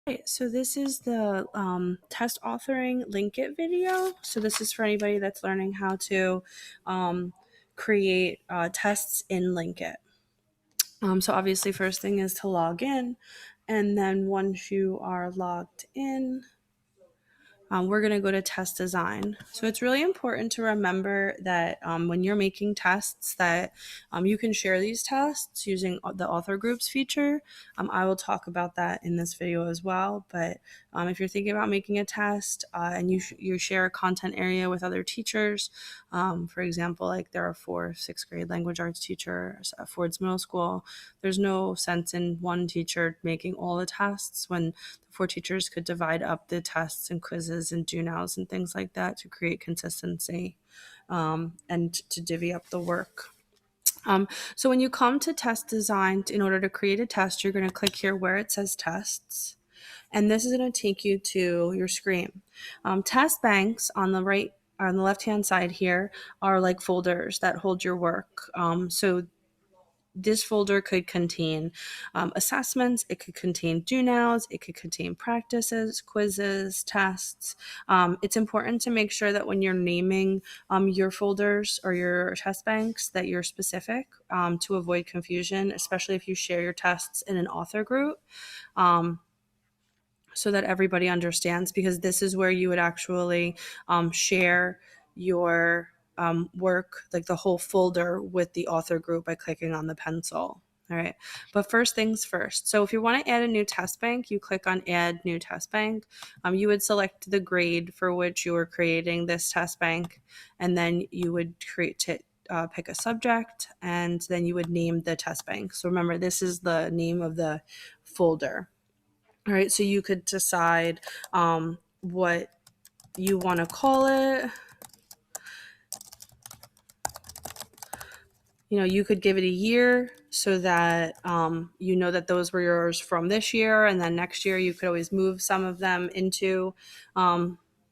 Right, so this is the test authoring LinkIt video. So this is for anybody that's learning how to create tests in LinkIt. So obviously first thing is to log in, and then once you are logged in, we're going to go to test design. So it's really important to remember that when you're making tests that you can share these tests using the author groups feature. I will talk about that in this video as well. But if you're thinking about making a test and you share a content area with other teachers, for example, like there are 4 6th grade language arts teachers at Ford's Middle School, there's no sense in one teacher making all the tests when 4 teachers could divide up the tests and quizzes and do nows and things like that to create consistency and to divvy up the work. So when you come to test design, in order to create a test, you're going to click here where it says tests. And this is going to take you to your screen. Test banks on the left-hand side here are like folders that hold your work. So this folder could contain assessments, it could contain do nows, it could contain practices, quizzes, tests. It's important to make sure that when you're naming your folders or your test banks that you're specific to avoid confusion, especially if you share your tests in an author group. So that everybody understands, because this is where you would actually share your work, like the whole folder with the author group by clicking on the pencil. All right. But first things first. So if you want to add a new test bank, you click on add new test bank. You would select the grade for which you are creating this test bank, and then you would pick a subject, and then you would name the test bank. So remember, this is the name of the folder. All right, so you could decide what you want to call it. You could give it a year so that you know that those were yours from this year, and then next year you could always move some of them into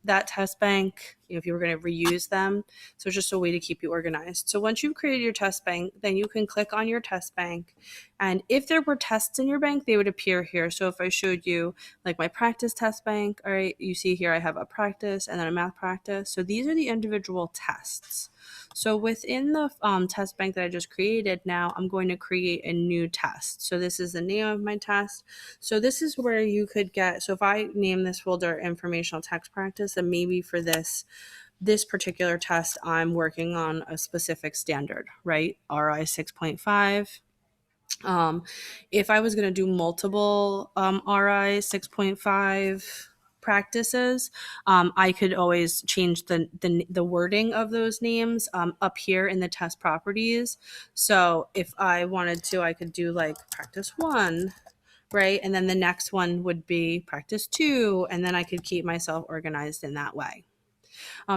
that test bank if you were going to reuse them. So it's just a way to keep you organized. So once you've created your test bank, then you can click on your test bank, and if there were tests in your bank, they would appear here. So if I showed you like my practice test bank, all right, you see here I have a practice and then a math practice. So these are the individual tests. So within the test bank that I just created, now I'm going to create a new test. So this is the name of my test. So this is where you could get, so if I name this folder informational text practice, then maybe for this particular test, I'm working on a specific standard, right? RI 6.5. If I was going to do multiple RI 6.5 practices, I could always change the wording of those names up here in the test properties. So if I wanted to, I could do like practice 1, right? And then the next one would be practice 2, and then I could keep myself organized in that way.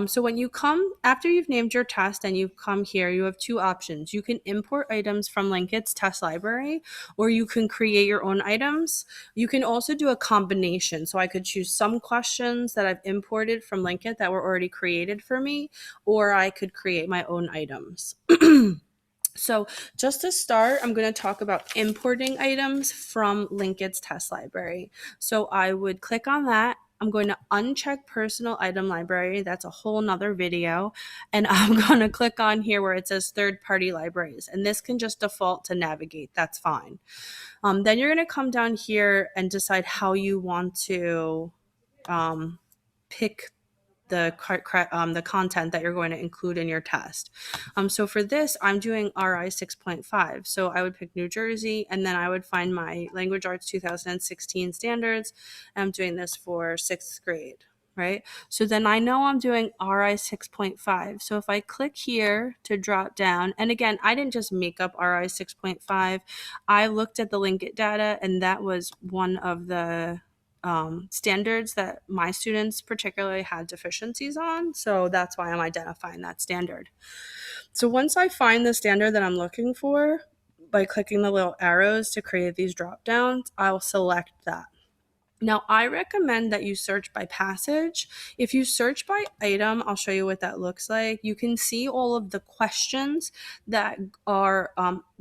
So when you come, after you've named your test and you come here, you have 2 options. You can import items from LinkIt's test library, or you can create your own items. You can also do a combination. So I could choose some questions that I've imported from LinkIt that were already created for me, or I could create my own items. So just to start, I'm going to talk about importing items from LinkIt's test library. So I would click on that. I'm going to uncheck personal item library. That's a whole nother video. And I'm going to click on here where it says third-party libraries. And this can just default to navigate. That's fine. Then you're going to come down here and decide how you want to pick the content that you're going to include in your test. So for this, I'm doing RI 6.5. So I would pick New Jersey, and then I would find my Language Arts 2016 standards. I'm doing this for 6th grade, right? So then I know I'm doing RI 6.5. So if I click here to drop down, and again, I didn't just make up RI 6.5. I looked at the LinkIt data, and that was one of the standards that my students particularly had deficiencies on. So that's why I'm identifying that standard. So once I find the standard that I'm looking for, by clicking the little arrows to create these drop downs, I'll select that. Now, I recommend that you search by passage. If you search by item, I'll show you what that looks like. You can see all of the questions that are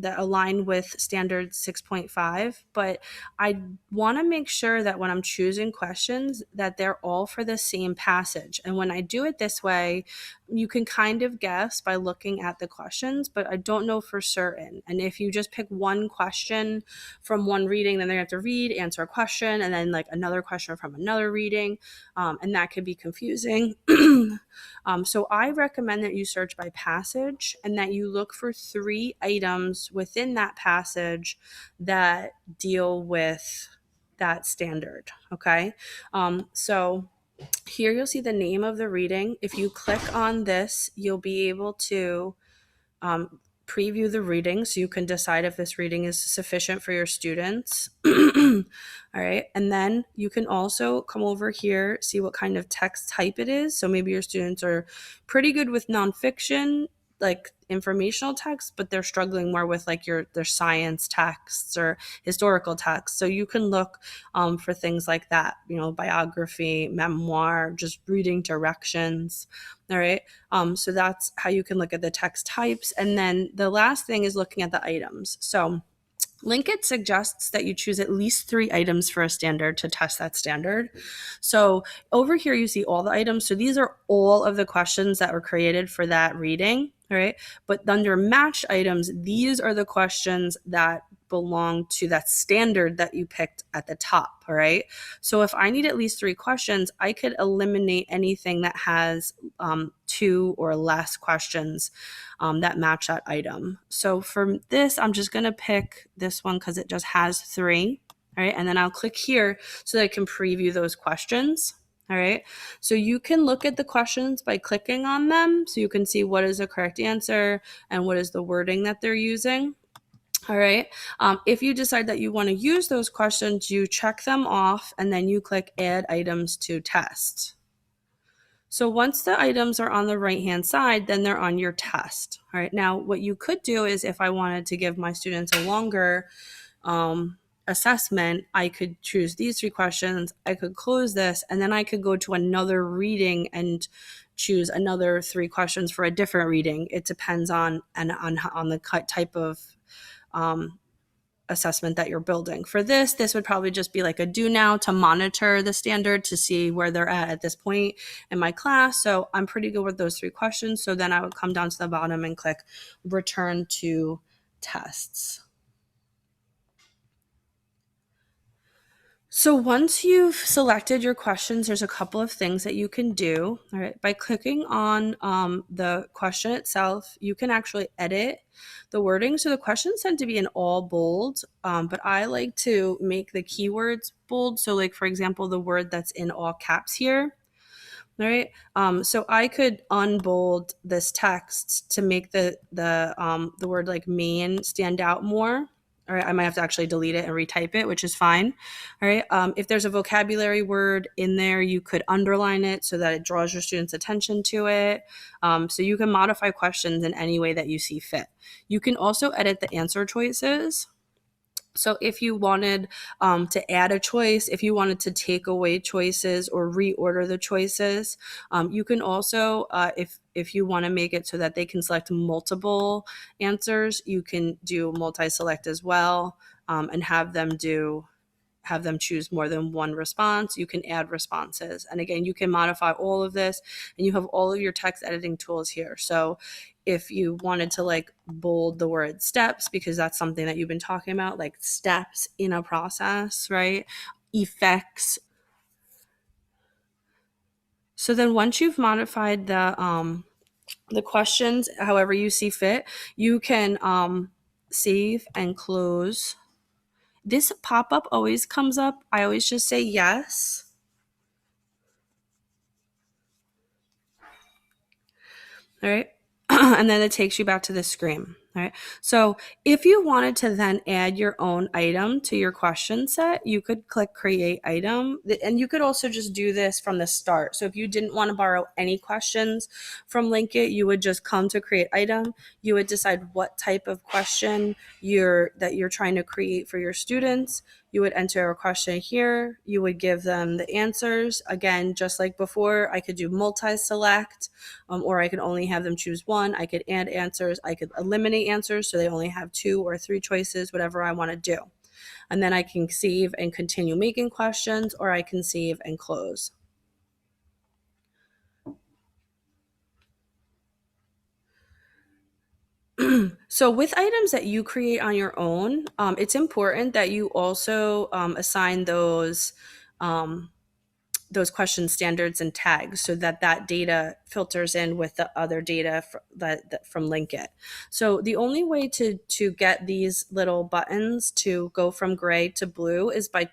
that align with standard 6.5, but I want to make sure that when I'm choosing questions that they're all for the same passage. And when I do it this way, you can kind of guess by looking at the questions, but I don't know for certain. And if you just pick one question from one reading, then they have to read, answer a question, and then like another question from another reading, and that could be confusing. So I recommend that you search by passage and that you look for 3 items within that passage that deal with that standard. Okay. So here you'll see the name of the reading. If you click on this, you'll be able to um, preview the reading so you can decide if this reading is sufficient for your students. All right. And then you can also come over here, see what kind of text type it is. So maybe your students are pretty good with nonfiction, like informational text, but they're struggling more with like their science texts or historical texts. So you can look for things like that, biography, memoir, just reading directions. All right. So that's how you can look at the text types. And then the last thing is looking at the items. So LinkIt suggests that you choose at least 3 items for a standard to test that standard. So over here, you see all the items. So these are all of the questions that were created for that reading. All right. But under matched items, these are the questions that belong to that standard that you picked at the top. All right. So if I need at least 3 questions, I could eliminate anything that has 2 or less questions that match that item. So for this, I'm just going to pick this one because it just has 3. All right. And then I'll click here so that I can preview those questions. All right. So you can look at the questions by clicking on them. So you can see what is the correct answer and what is the wording that they're using. All right. If you decide that you want to use those questions, you check them off and then you click add items to test. So once the items are on the right-hand side, then they're on your test. All right. Now, what you could do is if I wanted to give my students a longer assessment, I could choose these 3 questions. I could close this, and then I could go to another reading and choose another 3 questions for a different reading. It depends on the type of assessment that you're building. For this would probably just be like a do now to monitor the standard to see where they're at this point in my class. So I'm pretty good with those 3 questions. So then I would come down to the bottom and click return to tests. So once you've selected your questions, there's a couple of things that you can do. All right, by clicking on the question itself, you can actually edit the wording. So the questions tend to be in all bold, but I like to make the keywords bold. So like, for example, the word that's in all caps here. All right. So I could unbold this text to make the word like main stand out more. All right, I might have to actually delete it and retype it, which is fine. All right, if there's a vocabulary word in there, you could underline it so that it draws your students' attention to it. So you can modify questions in any way that you see fit. You can also edit the answer choices. So if you wanted to add a choice, if you wanted to take away choices or reorder the choices, you can also, if you want to make it so that they can select multiple answers, you can do multi-select as well, and have them choose more than one response. You can add responses. And again, you can modify all of this and you have all of your text editing tools here. So if you wanted to like bold the word steps, because that's something that you've been talking about, like steps in a process, right? Effects. So then once you've modified the questions, however you see fit, you can save and close. This pop-up always comes up. I always just say yes. All right. And then it takes you back to the screen. All right. So if you wanted to then add your own item to your question set, you could click create item. And you could also just do this from the start. So if you didn't want to borrow any questions from LinkIt, you would just come to create item. You would decide what type of question you're trying to create for your students. You would enter a question here. You would give them the answers. Again, just like before, I could do multi-select, or I could only have them choose one. I could add answers. I could eliminate answers so they only have 2 or 3 choices, whatever I want to do. And then I can save and continue making questions, or I can save and close. So with items that you create on your own, it's important that you also assign those question standards and tags so that that data filters in with the other data from LinkIt. So the only way to get these little buttons to go from gray to blue is by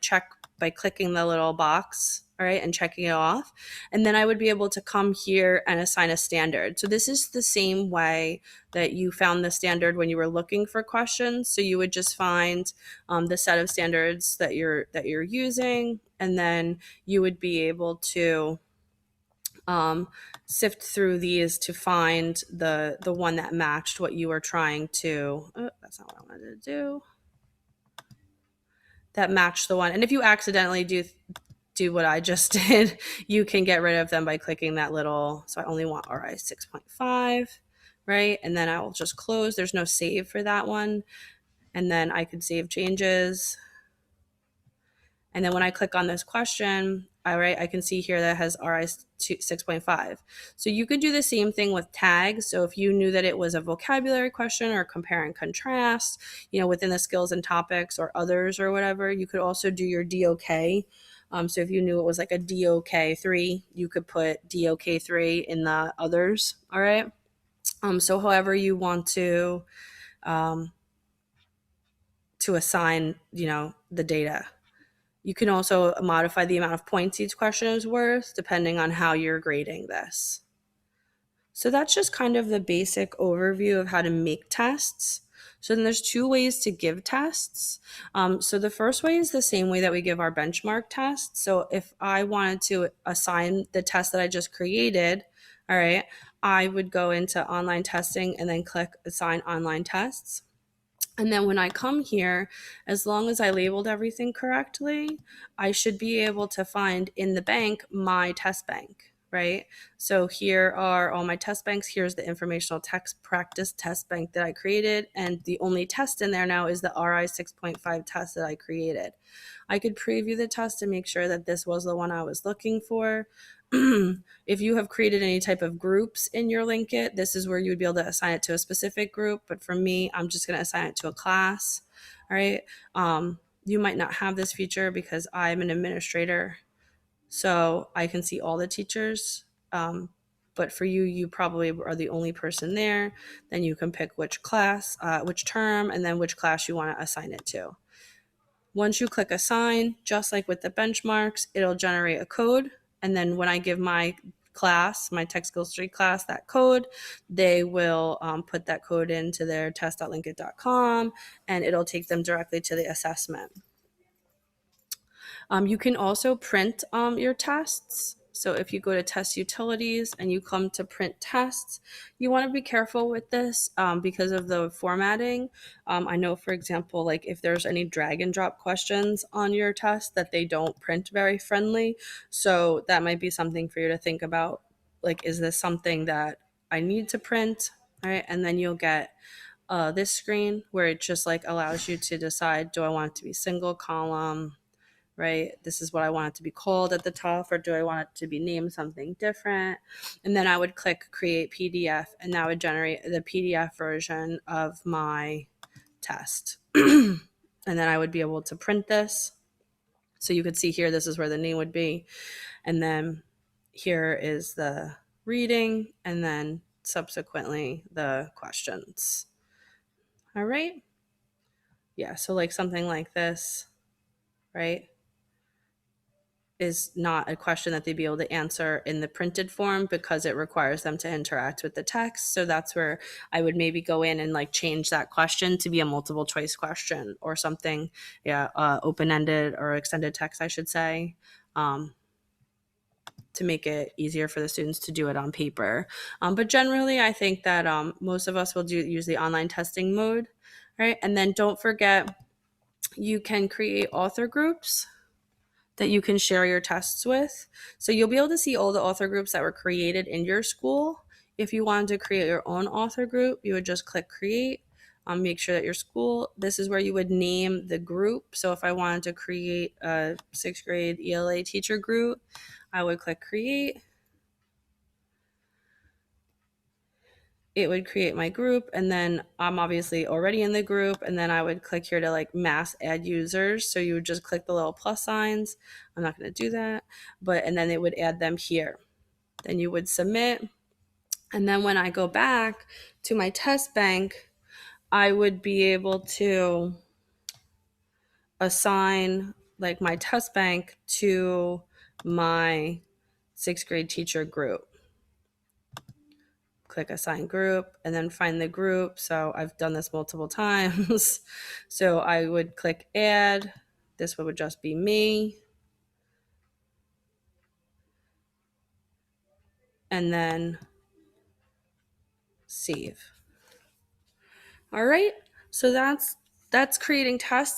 clicking the little box, all right, and checking it off. And then I would be able to come here and assign a standard. So this is the same way that you found the standard when you were looking for questions. So you would just find the set of standards that you're using, and then you would be able to sift through these to find the one that matched what you were trying to. Oh, that's not what I wanted to do. That matched the one. And if you accidentally do what I just did, you can get rid of them by clicking that little. So I only want RI 6.5, right? And then I will just close. There's no save for that one. And then I could save changes. And then when I click on this question, I can see here that it has RI 6.5. So you could do the same thing with tags. So if you knew that it was a vocabulary question or compare and contrast, within the skills and topics or others or whatever, you could also do your DOK. So if you knew it was like a DOK 3, you could put DOK 3 in the others. All right. So however you want to assign, the data. You can also modify the amount of points each question is worth depending on how you're grading this. So that's just kind of the basic overview of how to make tests. So then there's 2 ways to give tests. So the first way is the same way that we give our benchmark tests. So if I wanted to assign the test that I just created, all right, I would go into online testing and then click assign online tests. And then when I come here, as long as I labeled everything correctly, I should be able to find in the bank my test bank, right? So here are all my test banks. Here's the informational text practice test bank that I created. And the only test in there now is the RI 6.5 test that I created. I could preview the test to make sure that this was the one I was looking for. If you have created any type of groups in your LinkIt, this is where you would be able to assign it to a specific group. But for me, I'm just going to assign it to a class. All right. You might not have this feature because I'm an administrator, so I can see all the teachers. But for you, you probably are the only person there. Then you can pick which class, which term, and then which class you want to assign it to. Once you click assign, just like with the benchmarks, it'll generate a code. And then when I give my class, my Tech Skills 3 class, that code, they will put that code into their test.linkit.com, and it'll take them directly to the assessment. You can also print your tests. So if you go to test utilities and you come to print tests, you want to be careful with this because of the formatting. I know, for example, like if there's any drag and drop questions on your test, that they don't print very friendly. So that might be something for you to think about. Like, is this something that I need to print? All right. And then you'll get this screen where it just like allows you to decide, do I want it to be single column? Right? This is what I want it to be called at the top, or do I want it to be named something different? And then I would click create PDF, and that would generate the PDF version of my test. And then I would be able to print this. So you could see here, this is where the name would be. And then here is the reading, and then subsequently the questions. All right. Yeah. So like something like this, right, is not a question that they'd be able to answer in the printed form because it requires them to interact with the text. So that's where I would maybe go in and like change that question to be a multiple choice question or something, open-ended or extended text, I should say, to make it easier for the students to do it on paper. But generally, I think that most of us will use the online testing mode, right? And then don't forget you can create author groups that you can share your tests with. So you'll be able to see all the author groups that were created in your school. If you wanted to create your own author group, you would just click create. Make sure that your school, this is where you would name the group. So if I wanted to create a 6th grade ELA teacher group, I would click create. It would create my group, and then I'm obviously already in the group, and then I would click here to like mass add users. So you would just click the little plus signs. I'm not going to do that, and then it would add them here. Then you would submit, and then when I go back to my test bank, I would be able to assign like my test bank to my 6th grade teacher group. Click assign group and then find the group. So I've done this multiple times. So I would click add. This would just be me. And then save. All right. So that's creating tests.